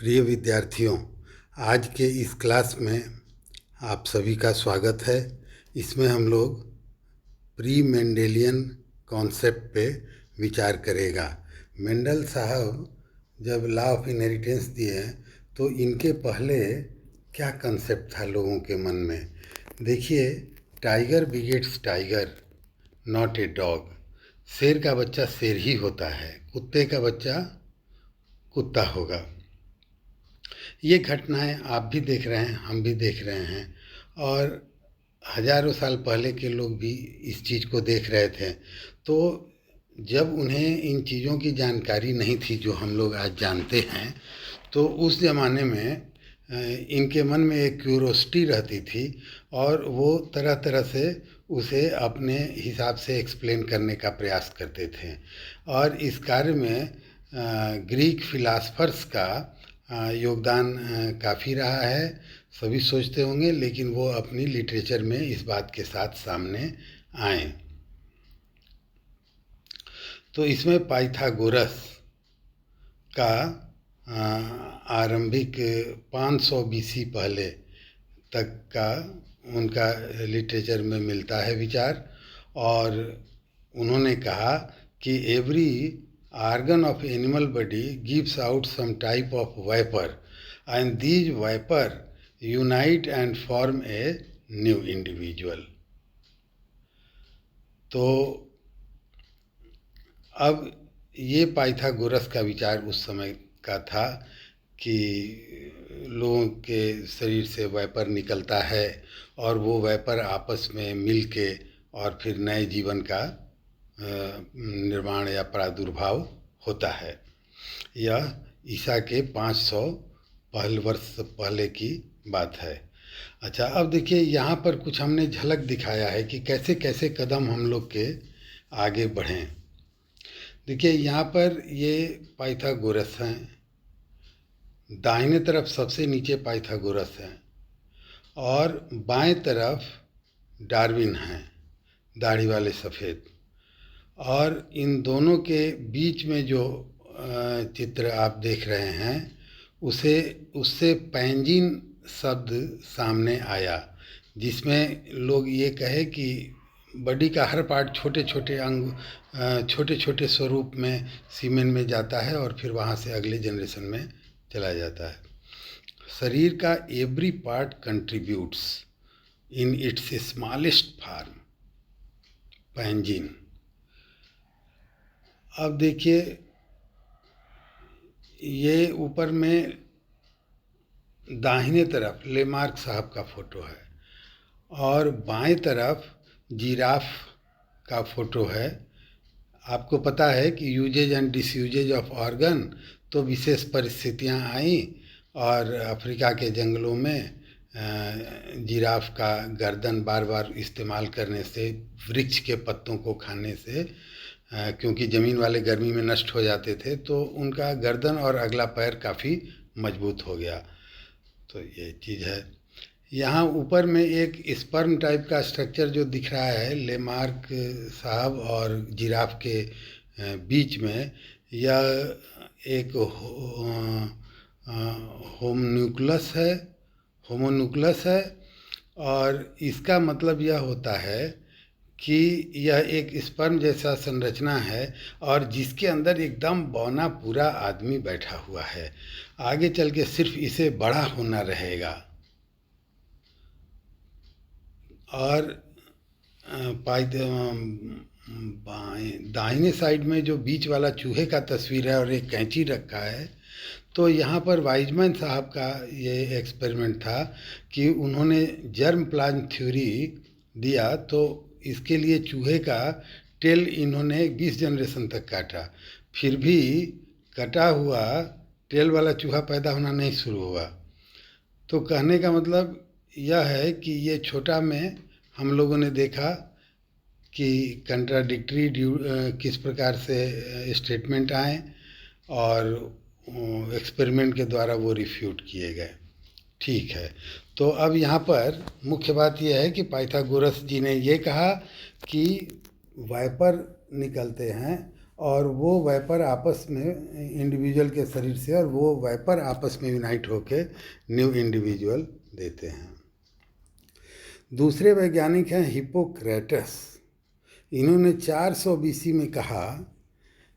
प्रिय विद्यार्थियों, आज के इस क्लास में आप सभी का स्वागत है। इसमें हम लोग प्री मेंडेलियन कॉन्सेप्ट पे विचार करेगा। मेंडल साहब जब लॉ ऑफ इनहेरिटेंस दिए तो इनके पहले क्या कंसेप्ट था लोगों के मन में। देखिए, tiger begets tiger, not a dog. शेर का बच्चा शेर ही होता है, कुत्ते का बच्चा कुत्ता होगा। ये घटनाएं आप भी देख रहे हैं, हम भी देख रहे हैं, और हजारों साल पहले के लोग भी इस चीज़ को देख रहे थे। तो जब उन्हें इन चीज़ों की जानकारी नहीं थी जो हम लोग आज जानते हैं, तो उस ज़माने में इनके मन में एक क्यूरोसिटी रहती थी और वो तरह तरह से उसे अपने हिसाब से एक्सप्लेन करने का प्रयास करते थे। और इस कार्य में ग्रीक फिलासफर्स का योगदान काफ़ी रहा है। सभी सोचते होंगे, लेकिन वो अपनी लिटरेचर में इस बात के साथ सामने आए। तो इसमें पाइथागोरस का आरंभिक 500 बीसी पहले तक का उनका लिटरेचर में मिलता है विचार। और उन्होंने कहा कि every organ of animal body gives out some type of vapor, and these vapor unite and form a new individual. तो अब ये पाइथागोरस का विचार उस समय का था कि लोगों के शरीर से वैपर निकलता है और वो वैपर आपस में मिल के और फिर नए जीवन का निर्माण या प्रादुर्भाव होता है। यह ईसा के 500 वर्ष पहले की बात है। अच्छा, अब देखिए, यहाँ पर कुछ हमने झलक दिखाया है कि कैसे कैसे कदम हम लोग के आगे बढ़ें। देखिए, यहाँ पर ये पाइथागोरस हैं, दाहिने तरफ सबसे नीचे पाइथागोरस हैं और बाएं तरफ डार्विन हैं, दाढ़ी वाले सफ़ेद। और इन दोनों के बीच में जो चित्र आप देख रहे हैं उससे पैंजिन शब्द सामने आया, जिसमें लोग ये कहे कि बॉडी का हर पार्ट छोटे छोटे अंग छोटे छोटे स्वरूप में सीमेन में जाता है और फिर वहाँ से अगले जनरेशन में चला जाता है। शरीर का every part contributes in its smallest form, pangene. अब देखिए, ये ऊपर में दाहिने तरफ लेमार्क साहब का फ़ोटो है और बाएं तरफ जिराफ का फ़ोटो है। आपको पता है कि uses and disuses of organ, तो विशेष परिस्थितियां आईं और अफ्रीका के जंगलों में जिराफ का गर्दन बार बार इस्तेमाल करने से, वृक्ष के पत्तों को खाने से, क्योंकि ज़मीन वाले गर्मी में नष्ट हो जाते थे, तो उनका गर्दन और अगला पैर काफ़ी मजबूत हो गया। तो ये चीज़ है। यहाँ ऊपर में एक स्पर्म टाइप का स्ट्रक्चर जो दिख रहा है लेमार्क साहब और जिराफ के बीच में, यह एक होमोन्यूक्लस है और इसका मतलब यह होता है कि यह एक स्पर्म जैसा संरचना है और जिसके अंदर एकदम बौना पूरा आदमी बैठा हुआ है। आगे चल के सिर्फ इसे बड़ा होना रहेगा। और दाहिने साइड में जो बीच वाला चूहे का तस्वीर है और एक कैंची रखा है, तो यहाँ पर वाइजमैन साहब का ये एक्सपेरिमेंट था कि उन्होंने जर्म प्लांट थ्योरी दिया। तो इसके लिए चूहे का टेल इन्होंने 20 जनरेशन तक काटा, फिर भी कटा हुआ टेल वाला चूहा पैदा होना नहीं शुरू हुआ। तो कहने का मतलब यह है कि ये छोटा में हम लोगों ने देखा कि कंट्राडिक्टरी किस प्रकार से स्टेटमेंट आए और एक्सपेरिमेंट के द्वारा वो रिफ्यूट किए गए। ठीक है, तो अब यहाँ पर मुख्य बात यह है कि पाइथागोरस जी ने ये कहा कि वाइपर निकलते हैं और वो वेपर आपस में इंडिविजुअल के शरीर से और वो वेपर आपस में यूनाइट होके न्यू इंडिविजुअल देते हैं। दूसरे वैज्ञानिक हैं हिप्पोक्रेटस। इन्होंने 400 BC में कहा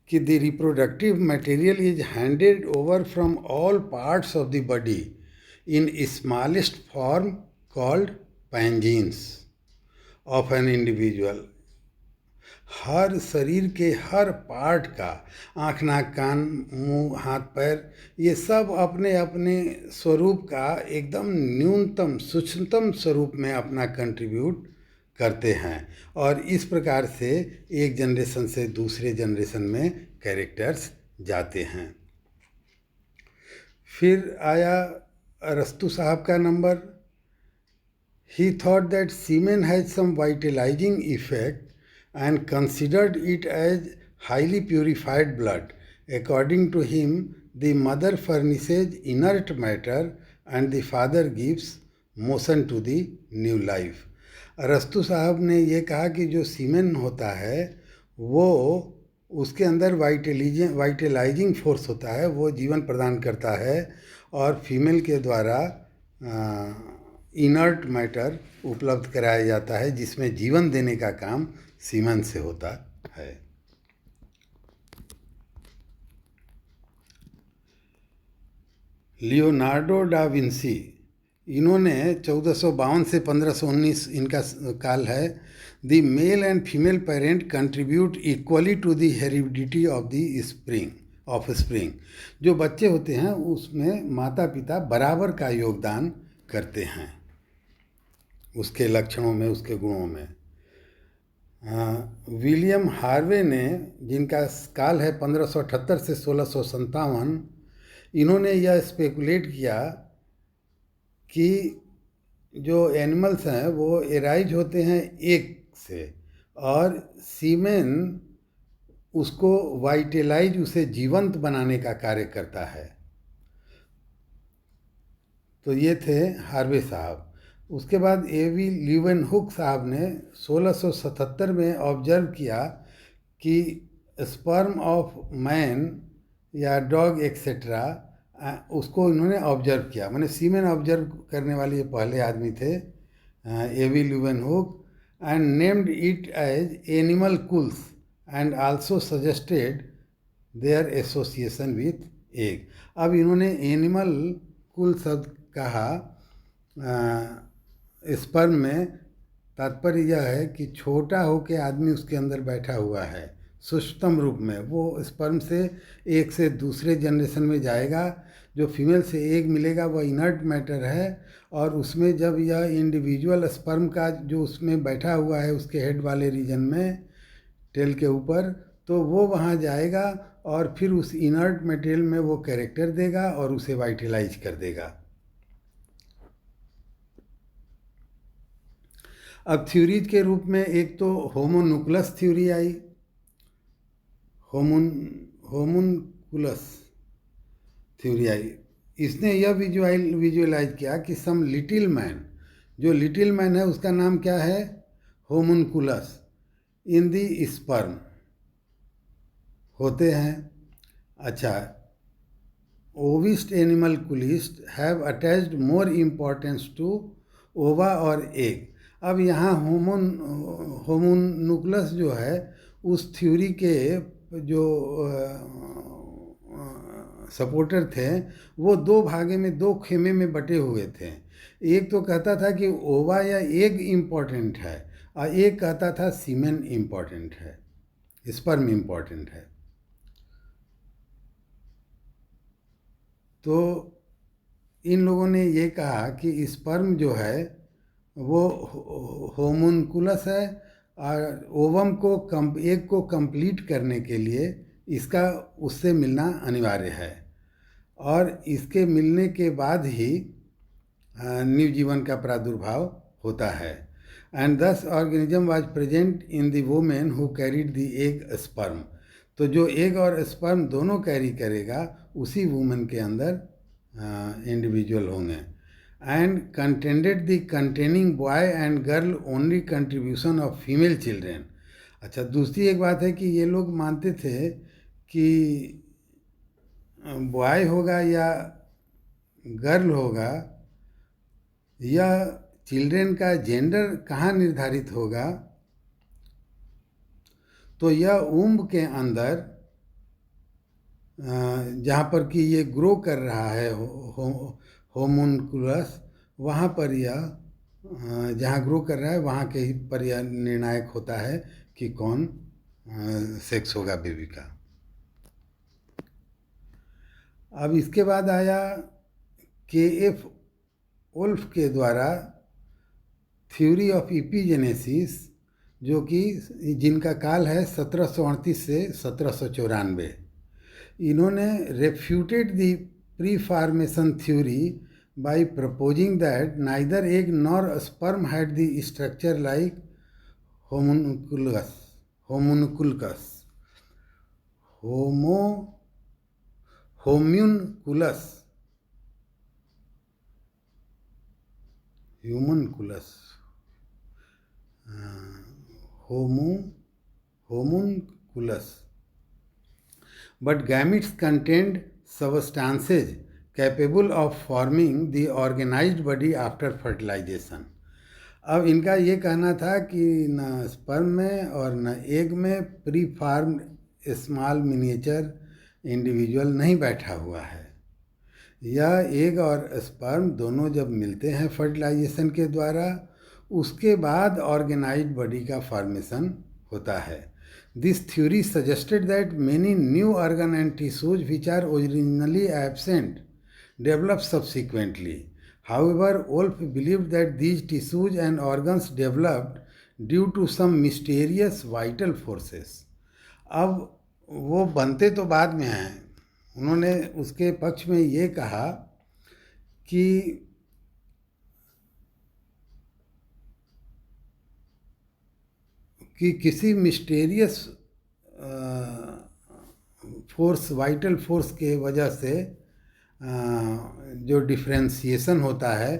कि the reproductive material is handed over from all parts of the body in smallest form called pangenes of an individual. हर शरीर के हर पार्ट का, आँख नाक कान मुंह हाथ पैर, ये सब अपने अपने स्वरूप का एकदम न्यूनतम सूक्ष्मतम स्वरूप में अपना कंट्रीब्यूट करते हैं और इस प्रकार से एक जनरेशन से दूसरे जनरेशन में कैरेक्टर्स जाते हैं। फिर आया अरस्तु साहब का नंबर। He thought that semen has some vitalising effect and considered it as highly purified blood. According to him, the mother furnishes inert matter and the father gives motion to the new life. अरस्तु साहब ने ये कहा कि जो सीमेन होता है वो उसके अंदर वाइटलाइजिंग फोर्स होता है, वो जीवन प्रदान करता है और फीमेल के द्वारा इनर्ट मैटर उपलब्ध कराया जाता है जिसमें जीवन देने का काम सीमेन से होता है। लियोनार्डो डा विंसी, इन्होंने 1452 से 1519 इनका काल है। The male and female parent contribute equally to the heredity of the offspring. जो बच्चे होते हैं उसमें माता पिता बराबर का योगदान करते हैं उसके लक्षणों में, उसके गुणों में। विलियम हार्वे ने, जिनका काल है 1578 से 1657, इन्होंने यह स्पेकुलेट किया कि जो एनिमल्स हैं वो एराइज होते हैं एग से और सीमेन उसको वाइटलाइज, उसे जीवंत बनाने का कार्य करता है। तो ये थे हार्वे साहब। उसके बाद एवी ल्यूवेनहुक साहब ने 1677 में ऑब्जर्व किया कि स्पर्म ऑफ मैन या डॉग एक्सेट्रा, उसको इन्होंने ऑब्जर्व किया, मैंने सीमेन ऑब्जर्व करने वाले ये पहले आदमी थे, A V Leeuwenhoek, and named it as animalcules and also suggested their association with egg. अब इन्होंने एनिमल कुल शब्द कहा। स्पर्म में तात्पर्य यह है कि छोटा होके आदमी उसके अंदर बैठा हुआ है सूक्ष्मतम रूप में, वो स्पर्म से एक से दूसरे जनरेशन में जाएगा। जो फीमेल से एग मिलेगा वह इनर्ट मैटर है और उसमें जब यह इंडिविजुअल स्पर्म का जो उसमें बैठा हुआ है उसके हेड वाले रीजन में, टेल के ऊपर, तो वो वहाँ जाएगा और फिर उस इनर्ट मटेरियल में वो कैरेक्टर देगा और उसे वाइटलाइज कर देगा। अब थ्योरीज के रूप में एक तो होमोन्यूक्लस थ्योरी आई। होमुनकुलस थ्योरी आई। इसने यह विजुअलाइज किया कि सम लिटिल मैन, जो लिटिल मैन है उसका नाम क्या है, होमुनकुलस, इन दी स्पर्म होते हैं। अच्छा, ovist animalculist have attached more importance to ova और एग। अब यहाँ होमुन्यूक्लस जो है उस थ्योरी के जो सपोर्टर थे वो दो भागे में, दो खेमे में बटे हुए थे। एक तो कहता था कि ओवा या एग इम्पॉर्टेंट है और एक कहता था सीमेन इम्पॉर्टेंट है, स्पर्म इम्पॉर्टेंट है। तो इन लोगों ने ये कहा कि स्पर्म जो है वो होमुनकुलस है और ओवम को एग को कंप्लीट करने के लिए इसका उससे मिलना अनिवार्य है और इसके मिलने के बाद ही न्यू जीवन का प्रादुर्भाव होता है। एंड दस organism was present in the women who carried the egg sperm. तो जो एग और स्पर्म दोनों कैरी करेगा उसी वुमेन के अंदर इंडिविजुअल होंगे। And contended the containing boy and girl only contribution of female children. अच्छा, दूसरी एक बात है कि ये लोग मानते थे कि बॉय होगा या गर्ल होगा, यह चिल्ड्रेन का जेंडर कहाँ निर्धारित होगा, तो यह ऊम्ब के अंदर जहाँ पर कि ये ग्रो कर रहा है होमुनकुलस, वहाँ पर यह जहाँ ग्रो कर रहा है वहाँ के ही पर यह निर्णायक होता है कि कौन सेक्स होगा बेबी का। अब इसके बाद आया KF वुल्फ के द्वारा थ्योरी ऑफ इपीजेनेसिस, जो कि जिनका काल है 1738 से 1794। इन्होंने refuted the pre formation theory by proposing that neither egg nor sperm had the structure like homunculus, homunculus, homunculus, homunculus, homunculus, but gametes contained substances capable of forming the organized body after fertilization। अब इनका ये कहना था कि न sperm में और न एग में pre formed small miniature individual नहीं बैठा हुआ है। यह एग और स्पर्म दोनों जब मिलते हैं फर्टिलाइजेशन के द्वारा, उसके बाद ऑर्गेनाइज्ड बॉडी का फॉर्मेशन होता है। This theory suggested that many new organ and tissues which are originally absent developed subsequently. However, Wolff believed that these tissues and organs developed due to some mysterious vital forces। अब वो बनते तो बाद में हैं। उन्होंने उसके पक्ष में ये कहा कि किसी मिस्टीरियस फोर्स, वाइटल फोर्स के वजह से जो डिफ्रेंशिएशन होता है,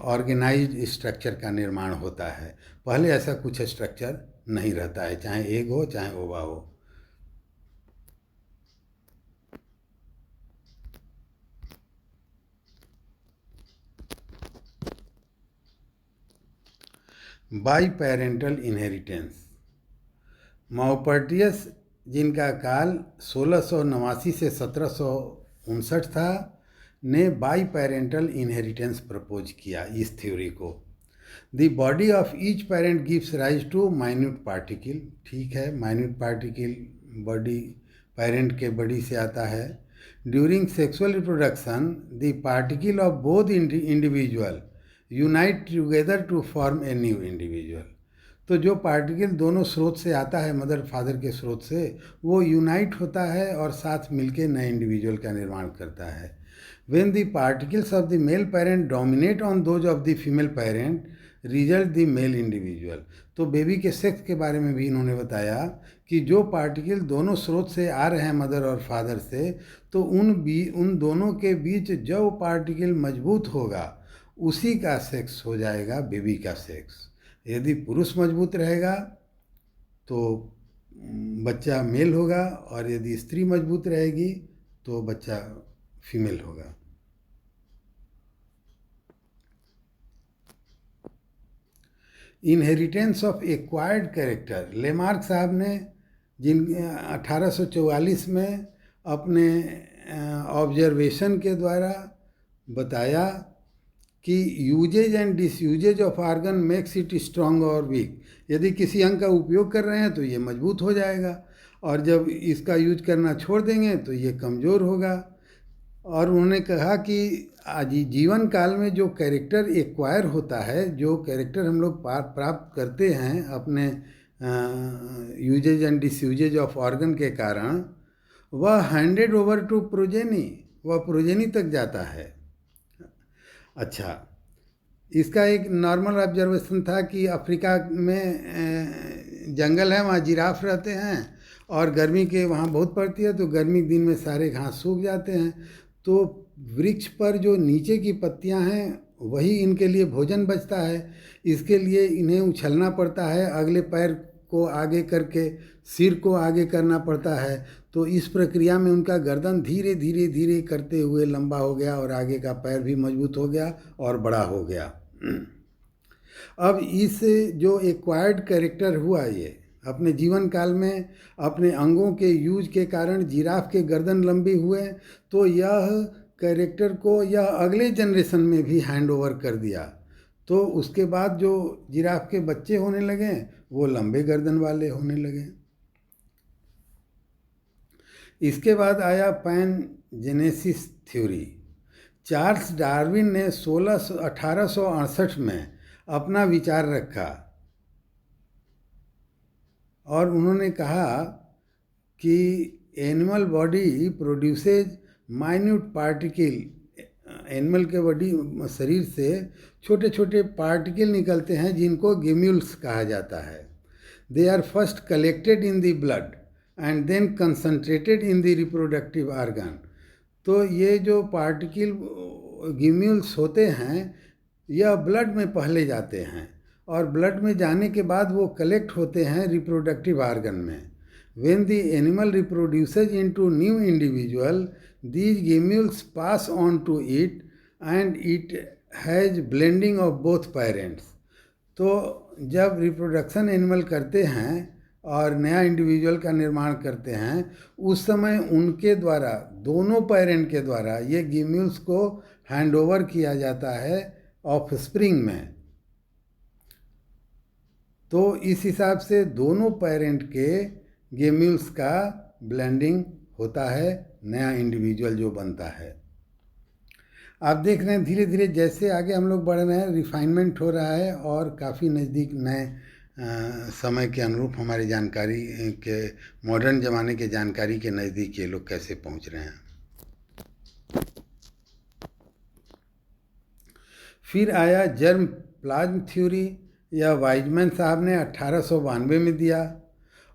ऑर्गेनाइज्ड स्ट्रक्चर का निर्माण होता है। पहले ऐसा कुछ स्ट्रक्चर नहीं रहता है, चाहे एग हो चाहे ओवा हो। By parental inheritance. माउपर्टियस, जिनका काल 1689 से 1759 था, ने बाई पेरेंटल इनहेरिटेंस प्रपोज किया इस थ्योरी को। The body of each parent gives rise to minute particle. ठीक है, माइन्यूट पार्टिकल बॉडी पेरेंट के बॉडी से आता है। During sexual reproduction the particle of both individual unite together to form a new individual. तो जो particle दोनों स्रोत से आता है, मदर फादर के स्रोत से, वो यूनाइट होता है और साथ मिलके नए इंडिविजुअल का निर्माण करता है। When the particles of the male parent dominate on those of the female parent result the male individual. तो बेबी के सेक्स के बारे में भी इन्होंने बताया कि जो पार्टिकल दोनों स्रोत से आ रहे हैं, मदर और फादर से, तो उन दोनों के बीच जो पार्टिकल मजबूत होगा उसी का सेक्स हो जाएगा बेबी का सेक्स। यदि पुरुष मजबूत रहेगा तो बच्चा मेल होगा, और यदि स्त्री मजबूत रहेगी तो बच्चा फीमेल होगा। Inheritance of acquired character. Lamarck साहब ने 1844 में अपने ऑब्जर्वेशन के द्वारा बताया कि uses and disuses of organ makes it strong और वीक। यदि किसी अंग का उपयोग कर रहे हैं तो ये मजबूत हो जाएगा, और जब इसका यूज करना छोड़ देंगे तो ये कमज़ोर होगा। और उन्होंने कहा कि जीवन काल में जो कैरेक्टर एक्वायर होता है, जो कैरेक्टर हम लोग प्राप्त करते हैं अपने usage and disuses of organ के कारण, वह हैंडेड ओवर टू प्रोजेनी, वह प्रोजेनी तक जाता है। अच्छा, इसका एक नॉर्मल ऑब्जर्वेशन था कि अफ्रीका में जंगल है, वहाँ जिराफ रहते हैं, और गर्मी के वहाँ बहुत पड़ती है, तो गर्मी के दिन में सारे घास सूख जाते हैं। तो वृक्ष पर जो नीचे की पत्तियां हैं वही इनके लिए भोजन बचता है। इसके लिए इन्हें उछलना पड़ता है, अगले पैर को आगे करके सिर को आगे करना पड़ता है। तो इस प्रक्रिया में उनका गर्दन धीरे धीरे धीरे करते हुए लंबा हो गया और आगे का पैर भी मजबूत हो गया और बड़ा हो गया। अब इस जो एक्वायर्ड कैरेक्टर हुआ, ये अपने जीवन काल में अपने अंगों के यूज के कारण जिराफ के गर्दन लंबी हुए, तो यह कैरेक्टर को यह अगले जनरेशन में भी हैंड ओवर कर दिया। तो उसके बाद जो जिराफ के बच्चे होने लगे वो लंबे गर्दन वाले होने लगे। इसके बाद आया पैनजेनेसिस थ्योरी। चार्ल्स डार्विन ने 1868 में अपना विचार रखा और उन्होंने कहा कि animal body produces minute particle, animal के बॉडी शरीर से छोटे छोटे पार्टिकल निकलते हैं जिनको गेम्यूल्स कहा जाता है। They are first collected in the blood and then concentrated in the reproductive organ. तो ये जो पार्टिकल गेम्यूल्स होते हैं यह ब्लड में पहले जाते हैं और ब्लड में जाने के बाद वो कलेक्ट होते हैं रिप्रोडक्टिव आर्गन में। When the animal reproduces into new individual, these gemmules pass on to it and it has blending of both parents. तो जब रिप्रोडक्शन एनिमल करते हैं और नया इंडिविजुअल का निर्माण करते हैं, उस समय उनके द्वारा, दोनों पेरेंट के द्वारा ये गेम्यूल्स को हैंड ओवर किया जाता है ऑफस्प्रिंग में। तो इस हिसाब से दोनों पेरेंट के गेम्यूल्स का ब्लेंडिंग होता है, नया इंडिविजुअल जो बनता है। आप देख रहे हैं धीरे धीरे जैसे आगे हम लोग बढ़ रहे हैं, रिफाइनमेंट हो रहा है और काफ़ी नज़दीक नए समय के अनुरूप हमारी जानकारी के, मॉडर्न ज़माने के जानकारी के नज़दीक ये लोग कैसे पहुंच रहे हैं। फिर आया जर्म प्लाज्म थ्योरी। यह वाइजमैन साहब ने 1892 में दिया।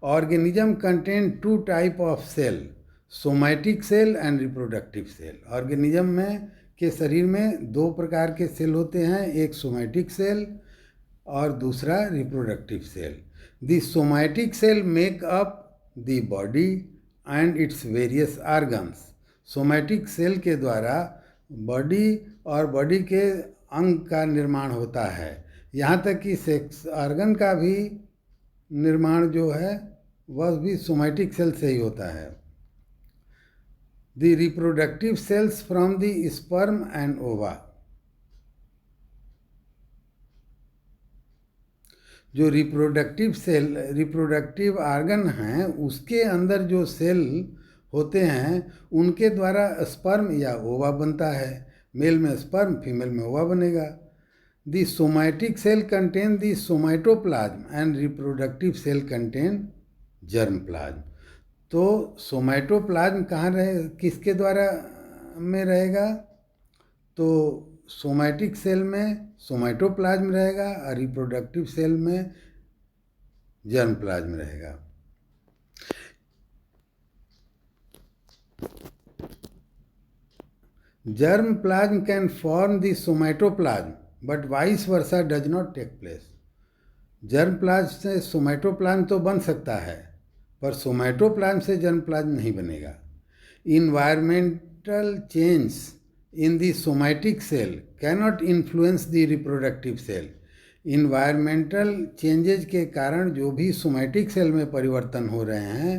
Organism contain two type of cell, somatic cell and reproductive cell. Organism में के शरीर में दो प्रकार के सेल होते हैं, एक सोमैटिक सेल और दूसरा reproductive cell. The somatic cell make up the body and its various organs. Somatic cell के द्वारा बॉडी और बॉडी के अंग का निर्माण होता है, यहाँ तक कि सेक्स आर्गन का भी निर्माण जो है वह भी सोमैटिक सेल से ही होता है। The reproductive cells from the sperm and ओवा। जो रिप्रोडक्टिव सेल, रिप्रोडक्टिव आर्गन हैं, उसके अंदर जो सेल होते हैं उनके द्वारा स्पर्म या ओवा बनता है। मेल में स्पर्म, फीमेल में ओवा बनेगा। The somatic cell contain the somatoplasm and reproductive cell contain germplasm. तो सोमैटोप्लाज्म कहाँ रहे, किसके द्वारा में रहेगा? तो सोमैटिक सेल में सोमैटोप्लाज्म रहेगा और रिप्रोडक्टिव सेल में जर्मप्लाज्म रहेगा। Germplasm can form the somatoplasm but vice versa does not take place. Germplasm से सोमैटोप्लाज्म तो बन सकता है पर सोमैटोप्लाज्म से जर्मप्लाज्म नहीं बनेगा। Environmental change in the somatic cell cannot influence the reproductive cell. Environmental changes के कारण जो भी सोमैटिक सेल में परिवर्तन हो रहे हैं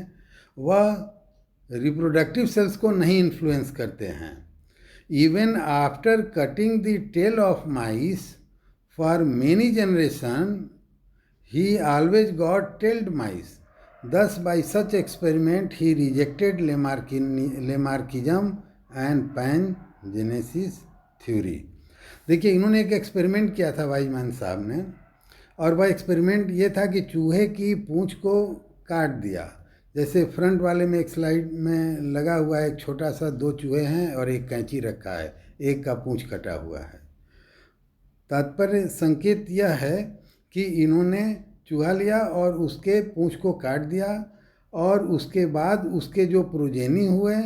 वह रिप्रोडक्टिव सेल्स को नहीं इन्फ्लुएंस करते हैं। Even after cutting the tail of mice for many generations, he always got tailed mice. Thus, by such experiment, he rejected Lamarckism and pangenesis theory. देखिए, इन्होंने एक एक्सपेरिमेंट किया था वाइजमैन साहब ने, और वह एक्सपेरिमेंट ये था कि चूहे की पूंछ को काट दिया। जैसे फ्रंट वाले में एक स्लाइड में लगा हुआ है, एक छोटा सा, दो चूहे हैं और एक कैंची रखा है, एक का पूंछ कटा हुआ है। तात्पर्य संकेत यह है कि इन्होंने चूहा लिया और उसके पूंछ को काट दिया और उसके बाद उसके जो प्रोजेनी हुए,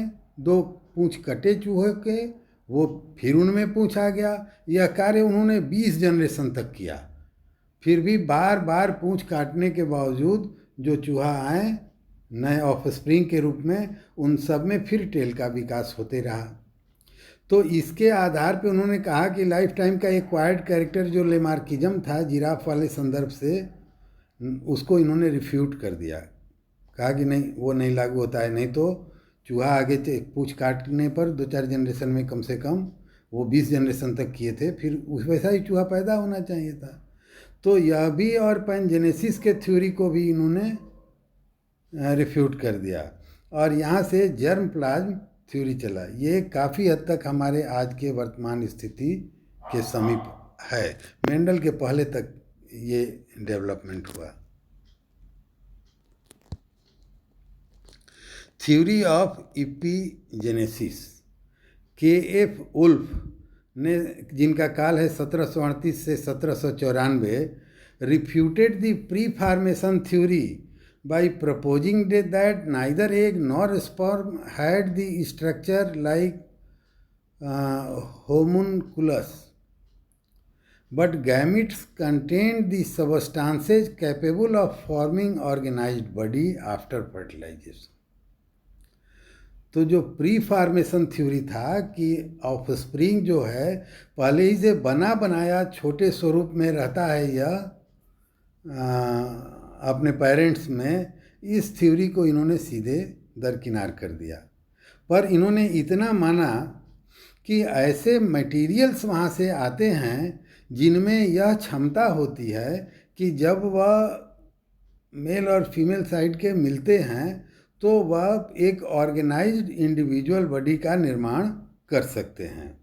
दो पूंछ कटे चूहे के, वो फिर उनमें पूंछ आ गया। यह कार्य उन्होंने 20 जनरेशन तक किया। फिर भी बार बार पूंछ काटने के बावजूद जो चूहा आए नए ऑफस्प्रिंग के रूप में उन सब में फिर टेल का विकास होते रहा। तो इसके आधार पे उन्होंने कहा कि लाइफ टाइम का एक्वायर्ड कैरेक्टर जो लेमार्किज्म था जिराफ वाले संदर्भ से, उसको इन्होंने रिफ्यूट कर दिया। कहा कि नहीं, वो नहीं लागू होता है, नहीं तो चूहा आगे पूँछ काटने पर 2-4 जनरेशन में कम से कम वो 20 जनरेशन तक किए थे, फिर उस वैसा ही चूहा पैदा होना चाहिए था। तो यह भी और पैनजेनेसिस के थ्योरी को भी इन्होंने रिफ्यूट कर दिया और यहाँ से जर्म प्लाज्म थ्योरी चला। ये काफ़ी हद तक हमारे आज के वर्तमान स्थिति के समीप है। मेंडल के पहले तक ये डेवलपमेंट हुआ। Theory of epigenesis, K F. Wolff ने, जिनका काल है 1738 से 1794, refuted the preformation theory by proposing that neither egg nor sperm had the structure like homunculus, but gametes contained the substances capable of forming organized body after fertilization. तो जो pre formation theory था कि offspring जो है पहले ही से बना बनाया छोटे स्वरूप में रहता है यह अपने पेरेंट्स में, इस थ्योरी को इन्होंने सीधे दरकिनार कर दिया। पर इन्होंने इतना माना कि ऐसे मटेरियल्स वहाँ से आते हैं जिनमें यह क्षमता होती है कि जब वह मेल और फीमेल साइड के मिलते हैं तो वह एक ऑर्गेनाइज्ड इंडिविजुअल बॉडी का निर्माण कर सकते हैं।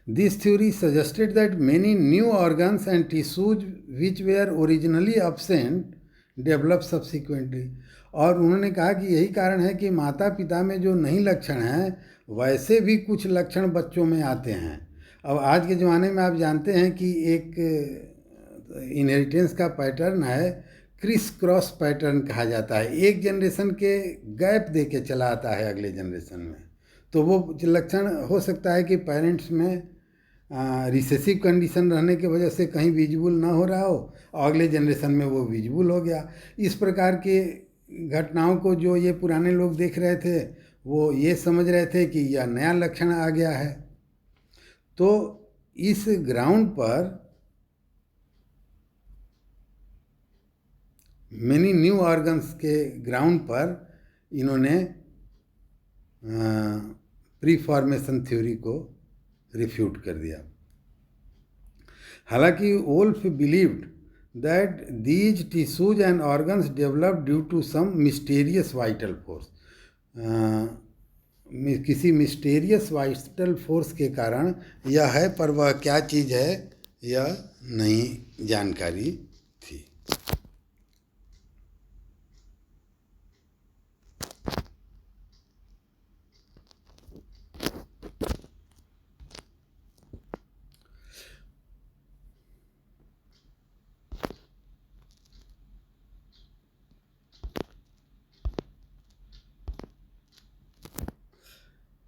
This theory suggested that many new organs and tissues which were originally absent developed subsequently. और उन्होंने कहा कि यही कारण है कि माता पिता में जो नहीं लक्षण हैं वैसे भी कुछ लक्षण बच्चों में आते हैं। अब आज के ज़माने में आप जानते हैं कि एक इनहेरिटेंस का पैटर्न है, क्रिस क्रॉस पैटर्न कहा जाता है। एक जनरेशन के गैप दे के चला आता है अगले जनरेशन में, तो वो लक्षण हो सकता है कि पेरेंट्स में रिसेसिव कंडीशन रहने की वजह से कहीं विजिबल ना हो रहा हो और अगले जनरेशन में वो विजिबल हो गया। इस प्रकार के घटनाओं को जो ये पुराने लोग देख रहे थे वो ये समझ रहे थे कि यह नया लक्षण आ गया है। तो इस ग्राउंड पर मेनी न्यू ऑर्गन्स के ग्राउंड पर इन्होंने प्री फॉर्मेशन थ्योरी को रिफ्यूट कर दिया। हालांकि Wolff believed that these tissues and organs developed due to some mysterious vital force, किसी मिस्टीरियस वाइटल फोर्स के कारण यह है, पर वह क्या चीज़ है यह नहीं जानकारी थी।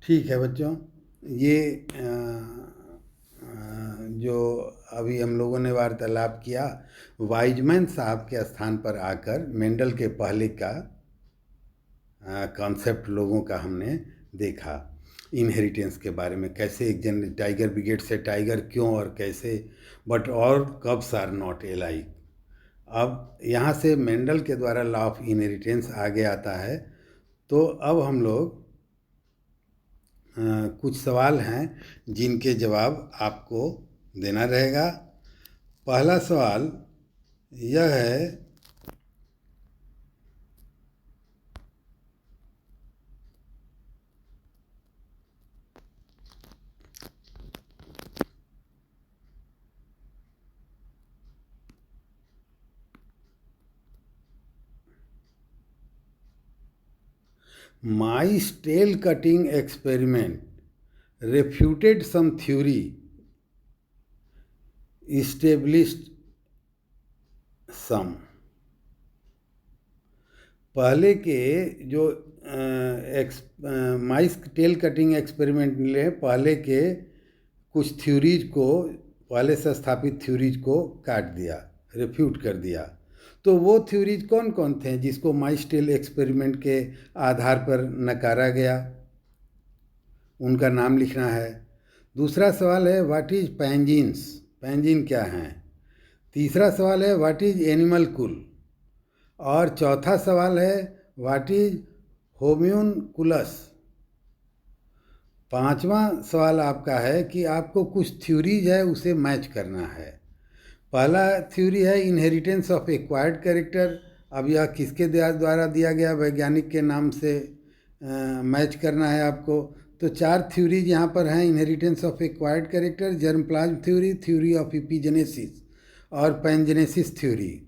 ठीक है बच्चों, ये जो अभी हम लोगों ने वार्तालाप किया वाइजमैन साहब के स्थान पर आकर मेंडल के पहले का कॉन्सेप्ट लोगों का हमने देखा। इनहेरिटेंस के बारे में, कैसे एक टाइगर ब्रिगेड से टाइगर क्यों और कैसे, बट और कब्स आर नॉट एलाइक। अब यहाँ से मेंडल के द्वारा लॉ ऑफ इनहेरिटेंस आगे आता है। तो अब हम लोग कुछ सवाल हैं जिनके जवाब आपको देना रहेगा। पहला सवाल यह है, mice tail cutting experiment refuted some theory, established some। पहले के जो माइस टेल कटिंग एक्सपेरिमेंट ने पहले के कुछ थ्योरीज को, पहले से स्थापित थ्योरीज को काट दिया, रिफ्यूट कर दिया। तो वो थ्योरीज कौन कौन थे जिसको माइस्टेल एक्सपेरिमेंट के आधार पर नकारा गया, उनका नाम लिखना है। दूसरा सवाल है व्हाट इज पैंजीन्स, पैंजीन क्या हैं। तीसरा सवाल है व्हाट इज एनिमल कुल। और चौथा सवाल है व्हाट इज होम्यूनकुलस। पांचवा सवाल आपका है कि आपको कुछ थ्योरीज है उसे मैच करना है। पहला थ्योरी है इनहेरिटेंस ऑफ एक्वायर्ड कैरेक्टर। अब यह किसके द्वारा दिया गया वैज्ञानिक के नाम से मैच करना है आपको। तो 4 थ्योरीज यहाँ पर हैं, inheritance of acquired character, germplasm theory, theory of epigenesis और पैनजेनेसिस थ्योरी।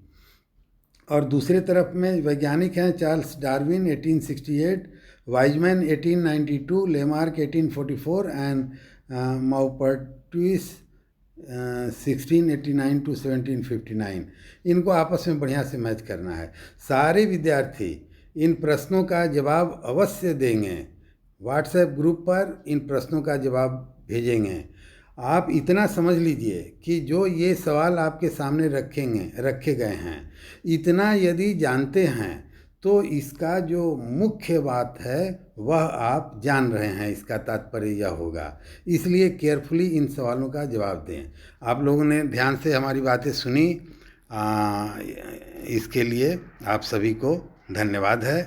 और दूसरे तरफ में वैज्ञानिक हैं Charles Darwin 1868, Weismann 1892, Lamarck 1844 and Maupertuis 1689 to 1759। इनको आपस में बढ़िया से मैच करना है। सारे विद्यार्थी इन प्रश्नों का जवाब अवश्य देंगे, व्हाट्सएप ग्रुप पर इन प्रश्नों का जवाब भेजेंगे। आप इतना समझ लीजिए कि जो ये सवाल आपके सामने रखे गए हैं, इतना यदि जानते हैं तो इसका जो मुख्य बात है वह आप जान रहे हैं, इसका तात्पर्य यह होगा। इसलिए केयरफुली इन सवालों का जवाब दें। आप लोगों ने ध्यान से हमारी बातें सुनी, इसके लिए आप सभी को धन्यवाद है।